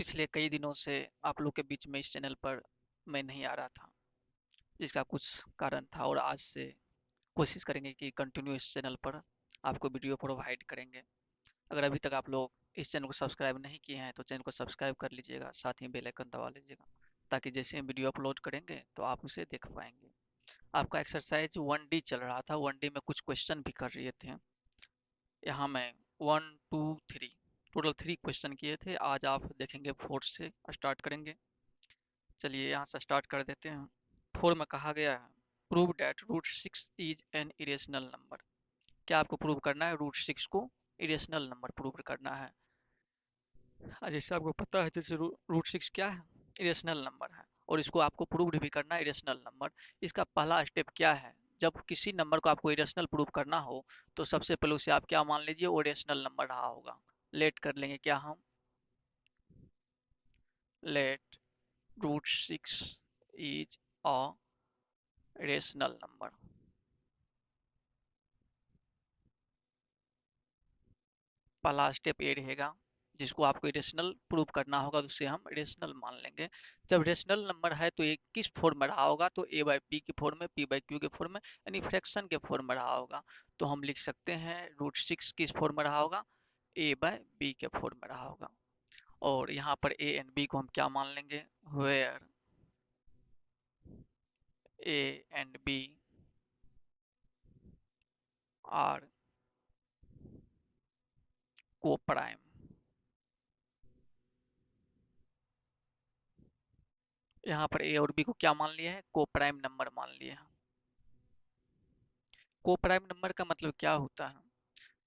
पिछले कई दिनों से आप लोग के बीच में इस चैनल पर मैं नहीं आ रहा था, जिसका कुछ कारण था। और आज से कोशिश करेंगे कि कंटिन्यू इस चैनल पर आपको वीडियो प्रोवाइड करेंगे। अगर अभी तक आप लोग इस चैनल को सब्सक्राइब नहीं किए हैं तो चैनल को सब्सक्राइब कर लीजिएगा, साथ ही बेल आइकन दबा लीजिएगा, ताकि जैसे हम वीडियो अपलोड करेंगे तो आप उसे देख पाएंगे। आपका एक्सरसाइज 1D चल रहा था, 1D में कुछ क्वेश्चन भी कर रहे थे। यहाँ मैं 1 2 3 टोटल 3 क्वेश्चन किए थे। आज आप देखेंगे 4 से स्टार्ट करेंगे। चलिए यहाँ से स्टार्ट कर देते हैं। 4 में कहा गया है prove that root 6 is an irrational number. क्या आपको प्रूव करना है? रूट 6 को इरेशनल नंबर प्रूव करना है। जैसे आपको पता है, जैसे रूट 6 क्या है? इरेशनल नंबर है। और इसको आपको प्रूव भी करना है इरेशनल नंबर। इसका पहला स्टेप क्या है? जब किसी नंबर को आपको इरेशनल प्रूव करना हो तो सबसे पहले उसे आप क्या मान लीजिए? वो इरेशनल नंबर रहा होगा। लेट कर लेंगे क्या हम? Let root 6 is a rational number. पहला स्टेप ये रहेगा। जिसको आपको इरेशनल प्रूव करना होगा तो उसे हम रेशनल मान लेंगे। जब रेशनल नंबर है तो ये किस फॉर्म में रहा होगा? तो a बाई पी के फॉर्म में, p बाई क्यू के फॉर्म में, यानी फ्रैक्शन के फॉर्म में रहा होगा। तो हम लिख सकते हैं रूट 6 किस फॉर्म में रहा होगा? a बाई बी के फॉर्म में रहा होगा। और यहाँ पर a एंड b को हम क्या मान लेंगे? Where a and b are coprime. यहाँ पर a और b को क्या मान लिया है? को प्राइम नंबर मान लिया है। को प्राइम नंबर का मतलब क्या होता है?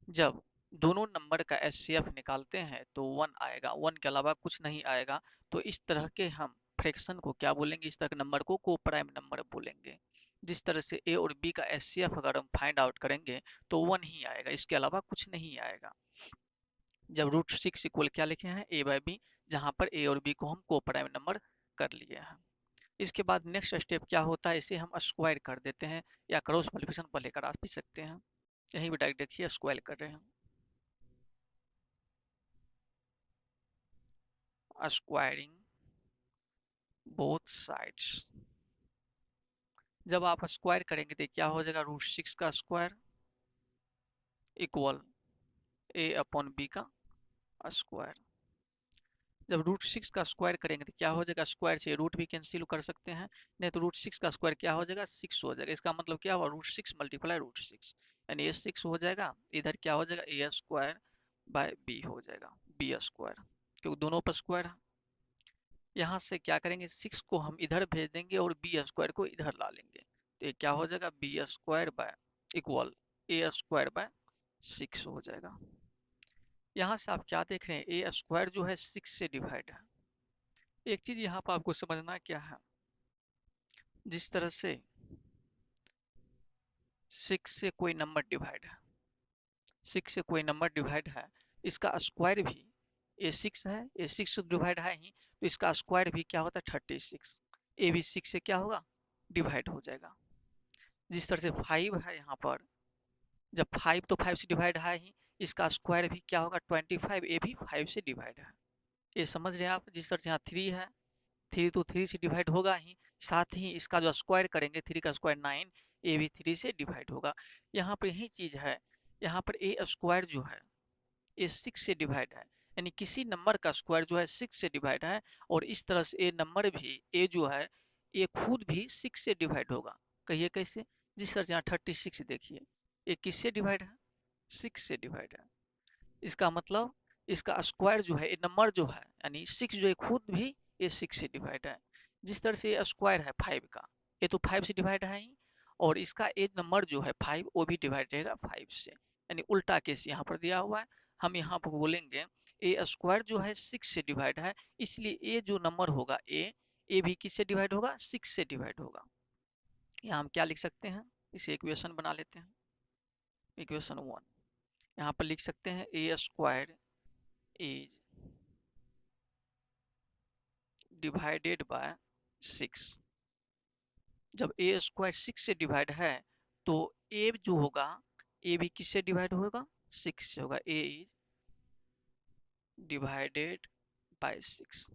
जब दोनों नंबर का एचसीएफ निकालते हैं तो 1 आएगा, 1 के अलावा कुछ नहीं आएगा। तो इस तरह के हम फ्रैक्शन को क्या बोलेंगे? इस तरह के नंबर को को प्राइम नंबर बोलेंगे। जिस तरह से ए और बी का एचसीएफ अगर हम फाइंड आउट करेंगे तो 1 ही आएगा, इसके अलावा कुछ नहीं आएगा। जब रूट 6 इक्वल क्या लिखे हैं? ए बाई बी, जहाँ पर ए और बी को हम को प्राइम नंबर कर लिए हैं। इसके बाद नेक्स्ट स्टेप क्या होता है? इसे हम स्क्वायर कर देते हैं, या क्रॉस मल्टीप्लिकेशन पर लेकर आ भी सकते हैं। यहीं भी डायरेक्ट देखिए स्क्वायर कर रहे हैं। Squaring both sides. जब आप स्क्वायर करेंगे तो क्या हो जाएगा? रूट 6 का स्क्वायर इक्वल ए अपॉन बी का स्क्वायर। जब रूट 6 का स्क्वायर करेंगे तो क्या हो जाएगा? स्क्वायर से रूट भी कैंसिल कर सकते हैं, नहीं तो रूट 6 का स्क्वायर क्या हो जाएगा? 6 हो जाएगा। इसका मतलब क्या हुआ? रूट 6 मल्टीप्लाई रूट 6, यानी ये 6 हो जाएगा। इधर क्या हो जाएगा? ए स्क्वायर बाय बी हो जाएगा, बी स्क्वायर, क्योंकि दोनों पर स्क्वायर है। यहाँ से क्या करेंगे? 6 को हम इधर भेज देंगे और बी स्क्वायर को इधर ला लेंगे। तो ये क्या हो जाएगा? B square by equal a square by 6 हो जाएगा। यहाँ से आप क्या देख रहे हैं? ए स्क्वायर जो है 6 से डिवाइड है। एक चीज यहाँ पर आपको समझना क्या है, जिस तरह से 6 से कोई नंबर डिवाइड है, 6 से कोई नंबर डिवाइड है, इसका स्क्वायर भी A6 है, A6 से डिवाइड है ही, तो इसका स्क्वायर भी क्या होता है? 36। ए भी 6 से क्या होगा? डिवाइड हो जाएगा। जिस तरह से 5 है यहाँ पर, जब 5 तो 5 से डिवाइड है ही, इसका स्क्वायर भी क्या होगा? 25। ए भी 5 से डिवाइड है। ये समझ रहे हैं आप? जिस तरह से यहाँ 3 है, 3 तो 3 से डिवाइड होगा ही, साथ ही इसका जो स्क्वायर करेंगे 3 का स्क्वायर 9, ए भी 3 से डिवाइड होगा। यहाँ पर यही चीज है, यहाँ पर ए स्क्वायर जो है ये 6 से डिवाइड है, यानी किसी नंबर का स्क्वायर जो है 6 से डिवाइड है। और इस तरह से ए नंबर भी, ए जो है ये खुद भी 6 से डिवाइड होगा। कहिए कैसे? जिस तरह से यहाँ 36 देखिए, ये किससे डिवाइड है? 6 से डिवाइड है। इसका मतलब इसका स्क्वायर जो है, ये नंबर जो है, यानी 6 जो है खुद भी ये 6 से डिवाइड है। जिस तरह से ये स्क्वायर है 5 का, ये तो 5 से डिवाइड है ही, और इसका एक नंबर जो है 5 वो भी डिवाइड रहेगा 5 से, यानी उल्टा केस यहाँ पर दिया हुआ है। हम यहाँ पर बोलेंगे ए स्क्वायर जो है 6 से डिवाइड है, इसलिए ए जो नंबर होगा ए भी किससे डिवाइड होगा? 6 से डिवाइड होगा। यहाँ हम क्या लिख सकते हैं? इसे इक्वेशन बना लेते हैं। इक्वेशन 1 यहाँ पर लिख सकते हैं ए स्क्वायर इज डिवाइडेड बाय 6। जब ए स्क्वायर 6 से डिवाइड है तो ए जो होगा, ए भी किससे डिवाइड होगा? 6 से होगा। ए इज डिवाइडेड बाय 6।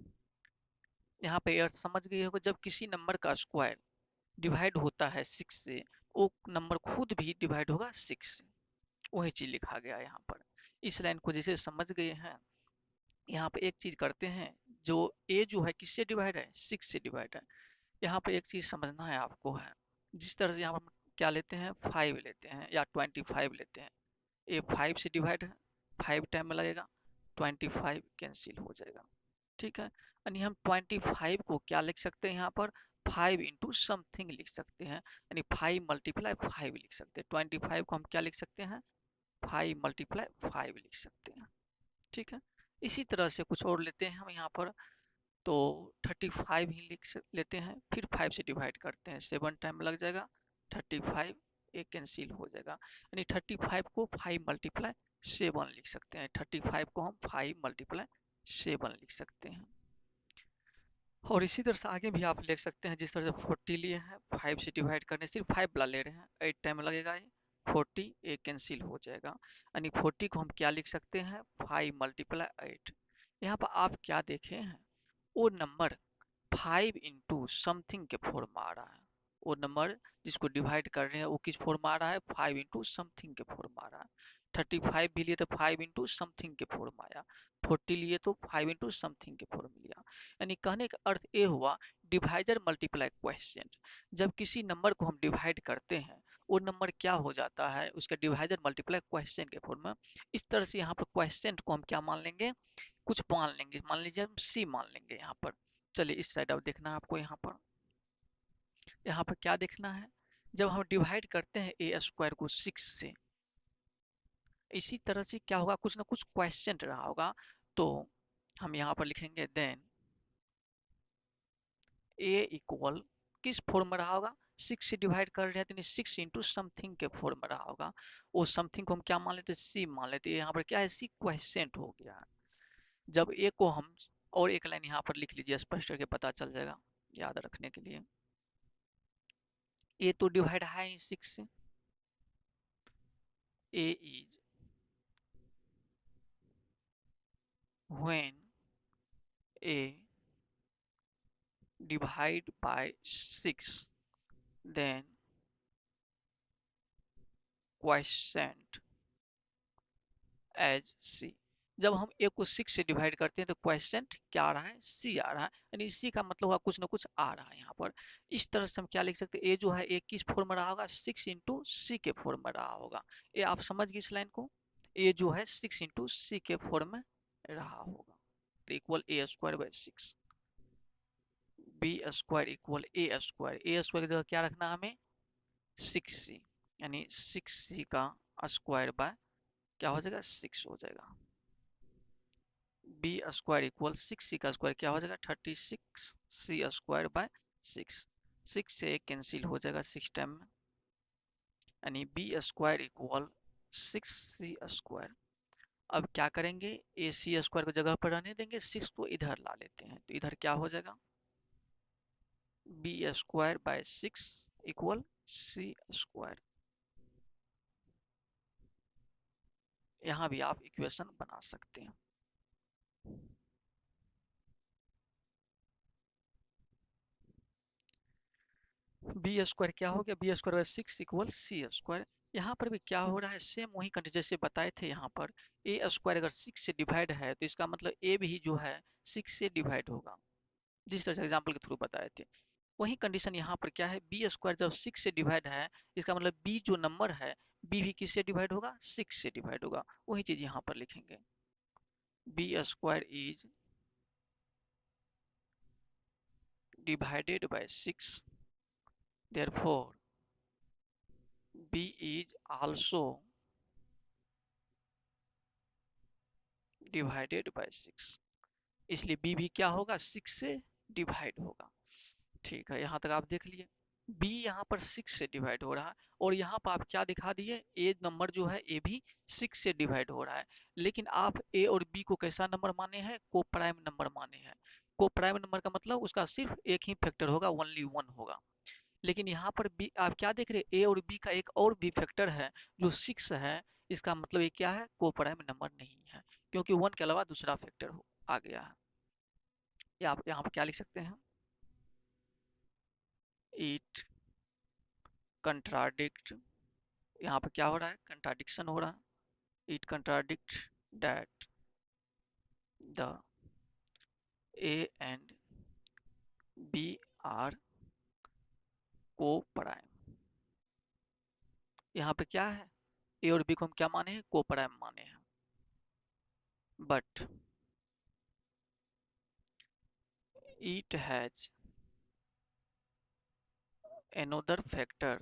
यहाँ पे अर्थ समझ गए होगा, जब किसी नंबर का स्क्वायर डिवाइड होता है 6 से, वो नंबर खुद भी डिवाइड होगा 6 से। वही चीज लिखा गया है यहाँ पर। इस लाइन को जैसे समझ गए हैं, यहाँ पे एक चीज करते हैं, जो ए जो है किससे डिवाइड है, 6 से डिवाइड है। यहाँ पे एक चीज समझना है आपको है, जिस तरह से यहाँ पर क्या लेते हैं, 5 लेते हैं या 25 लेते हैं। ए 5 से डिवाइड है, 5 टाइम में लगेगा, 25 कैंसिल हो जाएगा। ठीक है, यानी हम 25 को क्या लिख सकते हैं यहाँ पर, 5 इंटू समथिंग लिख सकते हैं, यानी 5 मल्टीप्लाई 5 लिख सकते हैं। 25 को हम क्या लिख सकते हैं, 5 मल्टीप्लाई 5 लिख सकते हैं। ठीक है, इसी तरह से कुछ और लेते हैं हम यहाँ पर, तो 35 ही लेते हैं, फिर 5 से डिवाइड करते हैं, 7 टाइम लग जाएगा, 35 एक कैंसिल हो जाएगा, यानी 35 को 5 मल्टीप्लाई 7 लिख सकते हैं। 35 को हम 5 मल्टीप्लाई 7 लिख सकते हैं। और इसी तरह से आगे भी आप लिख सकते हैं, जिस तरह से 40 लिए हैं, 5 से डिवाइड करने, सिर्फ 5 वाला ले रहे हैं, 8 टाइम लगेगा, ये 40 एक कैंसिल हो जाएगा, यानी 40 को हम क्या लिख सकते हैं, 5 मल्टीप्लाई 8। यहाँ पर आप क्या देखे हैं, वो नंबर 5 इंटू समथिंग के फॉर्म में आ रहा है। वो नंबर जिसको डिवाइड कर रहे हैं वो किस फॉर्म में आ रहा है, 5 इंटू समथिंग के फॉर्म में आ रहा है। 35 भी लिए तो 5 इंटू समथिंग के फॉर्म में आया, 40 लिए तो 5 इंटू समथिंग के फॉर्म में लिया। यानी कहने का अर्थ ये हुआ, डिवाइजर मल्टीप्लाई क्वेश्चन, जब किसी नंबर को हम डिवाइड करते हैं, वो नंबर क्या हो जाता है, उसका डिवाइजर मल्टीप्लाई क्वेश्चन के फॉर्म में। इस तरह से यहाँ पर क्वेश्चन को हम क्या मान लेंगे, कुछ मान लेंगे, मान लीजिए हम सी मान लेंगे यहाँ पर। चलिए इस साइड अब देखना है आपको, यहाँ पर क्या देखना है, जब हम डिवाइड करते हैं ए स्क्वायर को 6 से, इसी तरह से क्या होगा, कुछ ना कुछ क्वेश्चन रहा होगा, तो हम यहाँ पर लिखेंगे देन ए इक्वल, किस फॉर्म में रहा होगा, 6 से डिवाइड कर रहे हैं तो 6 इंटू समथिंग के फॉर्म में रहा होगा। वो समथिंग को हम क्या मान लेते हैं, सी मान लेते हैं। यहाँ पर क्या है, सी क्वेश्चन हो गया। जब ए को हम, और एक लाइन यहाँ पर लिख लीजिए, स्पष्ट करके पता चल जाएगा याद रखने के लिए। ए तो डिवाइड है ही 6 से, A is when A divide by 6 then quotient as C. जब हम ए को 6 से डिवाइड करते हैं तो क्वोशंट क्या आ रहा है, सी आ रहा है, यानी इसी का मतलब हुआ कुछ ना कुछ आ रहा है यहाँ पर। इस तरह से हम क्या लिख सकते हैं, ए जो है ए किस फॉर्म में रहा होगा, 6 इंटू सी के फॉर्म में रहा होगा। ये आप समझ गए इस लाइन को, ए जो है 6 इंटू सी के फॉर्म में रहा होगा, equal a square by 6। B square equal a square, a square की जगह क्या रखना है हमें, 6c, यानी 6c का स्क्वायर बाय क्या हो जाएगा, 6 हो जाएगा। बी स्क्वायर इक्वल 6c का स्क्वायर क्या हो जाएगा, 36c स्क्वायर बाय 6। 6 से एक कैंसिल हो जाएगा 6 टाइम में, यानी B square equal 6c square. अब क्या करेंगे, ए सी स्क्वायर को जगह पर रहने देंगे, 6 को इधर ला लेते हैं, तो इधर क्या हो जाएगा, b square by 6 equal C square. यहाँ भी आप इक्वेशन बना सकते हैं। बी स्क्वायर क्या हो गया, b square by 6 equal C square. यहाँ पर भी क्या हो रहा है, सेम वही कंडीशन जैसे बताए थे। यहाँ पर ए स्क्वायर अगर 6 से डिवाइड है तो इसका मतलब ए भी जो है 6 से डिवाइड होगा, जिस तरह से एग्जाम्पल के थ्रू बताए थे। वही कंडीशन यहाँ पर क्या है, बी स्क्वायर जब 6 से डिवाइड है, इसका मतलब बी जो नंबर है, बी भी किससे डिवाइड होगा, 6 से डिवाइड होगा। वही चीज यहाँ पर लिखेंगे, b square is divided by 6, therefore b is also divided by 6। इसलिए b भी क्या होगा, 6 से डिवाइड होगा। ठीक है, यहाँ तक आप देख लिए, b यहाँ पर 6 से डिवाइड हो रहा है, और यहाँ पर आप क्या दिखा दिए, a नंबर जो है a भी 6 से डिवाइड हो रहा है। लेकिन आप a और b को कैसा नंबर माने हैं, को प्राइम नंबर माने हैं। को प्राइम नंबर का मतलब उसका सिर्फ एक ही फैक्टर होगा, ओनली 1 होगा। लेकिन यहाँ पर बी आप क्या देख रहे हैं, ए और बी का एक और भी फैक्टर है जो 6 है। इसका मतलब ये क्या है, को प्राइम नंबर नहीं है, क्योंकि 1 के अलावा दूसरा फैक्टर आ गया है। या आप यहाँ पर क्या लिख सकते हैं, इट कंट्राडिक्ट, यहाँ पे क्या हो रहा है, कंट्राडिक्शन हो रहा है, it contradict that the a and b are coprime. यहाँ पे क्या है, ए और बी को हम क्या माने हैं, को प्राइम माने हैं, but it has another factor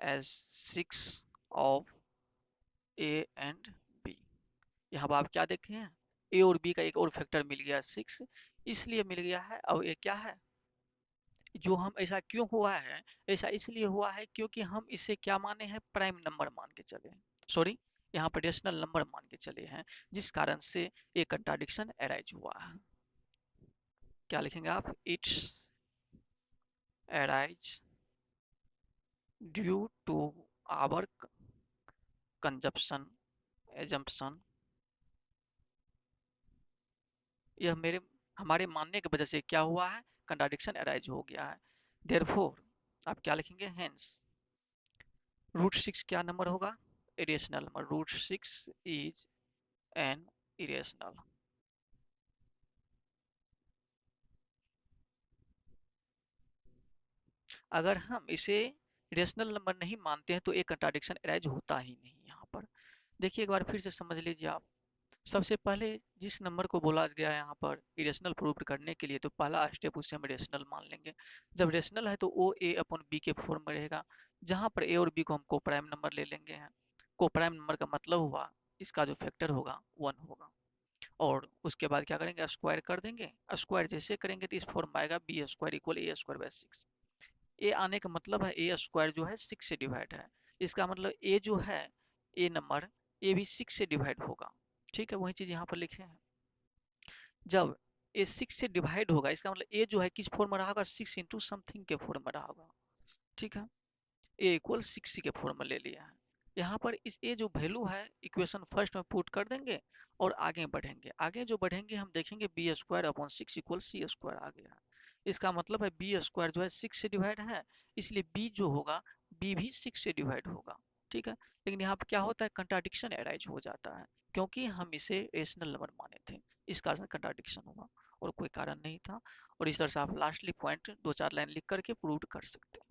as 6 of a and b. यहाँ पर आप क्या देखे हैं, ए और बी का एक और फैक्टर मिल गया 6, इसलिए मिल गया है। और ये क्या है, जो हम ऐसा क्यों हुआ है, ऐसा इसलिए हुआ है क्योंकि हम इसे क्या माने हैं, प्राइम नंबर मान के चले हैं, सॉरी यहाँ पर रेशनल नंबर मान के चले हैं, जिस कारण से ये कंट्राडिक्शन अराइज हुआ है। क्या लिखेंगे आप, it's arise due to our consumption assumption, यह मेरे हमारे मानने की वजह से क्या हुआ है, कंट्राडिक्शन अराइज हो गया है। देयरफॉर आप क्या लिखेंगे, हेंस √6 क्या नंबर होगा, irrational number, √6 is an irrational. अगर हम इसे इरेशनल नंबर नहीं मानते हैं तो एक कंट्राडिक्शन अराइज होता ही नहीं। यहाँ पर देखिए एक बार फिर से समझ लीजिए आप, सबसे पहले जिस नंबर को बोला गया है यहाँ पर इरेशनल प्रूव करने के लिए, तो पहला स्टेप उसे हम रेशनल मान लेंगे। जब रेशनल है तो ओ ए अपॉन बी के फॉर्म में रहेगा, जहाँ पर ए और बी को हम को प्राइम नंबर ले लेंगे हैं। को प्राइम नंबर का मतलब हुआ इसका जो फैक्टर होगा 1 होगा, और उसके बाद क्या करेंगे, स्क्वायर कर देंगे। स्क्वायर जैसे करेंगे तो इस फॉर्म में आएगा b square equal a square by 6। A आने का मतलब है ए स्क्वायर जो है 6 से डिवाइड है, इसका मतलब ए जो है, ए नंबर, ए भी 6 से डिवाइड होगा। ठीक है, वही चीज यहाँ पर लिखे हैं। जब ए 6 से डिवाइड होगा, इसका मतलब ए जो है किस फॉर्म में रहा होगा, 6 इंटू समथिंग के फॉर्म में रहा होगा। ठीक है, ए इक्वल 6 के फॉर्म में ले लिया है। यहाँ पर इस ए जो वैल्यू है इक्वेशन फर्स्ट में पुट कर देंगे और आगे बढ़ेंगे। आगे जो बढ़ेंगे हम देखेंगे बी स्क्वायर अपॉन 6 इक्वल सी स्क्वायर आ गया है। इसका मतलब है बी स्क्वायर जो है 6 से डिवाइड है, इसलिए बी जो होगा, बी भी 6 से डिवाइड होगा। ठीक है, लेकिन यहाँ पर क्या होता है, कंट्राडिक्शन अराइज हो जाता है, क्योंकि हम इसे रेशनल नंबर माने थे, इस कारण से कंट्राडिक्शन हुआ और कोई कारण नहीं था। और इस तरह से आप लास्टली पॉइंट 2-4 लाइन लिख करके प्रूव कर सकते हैं।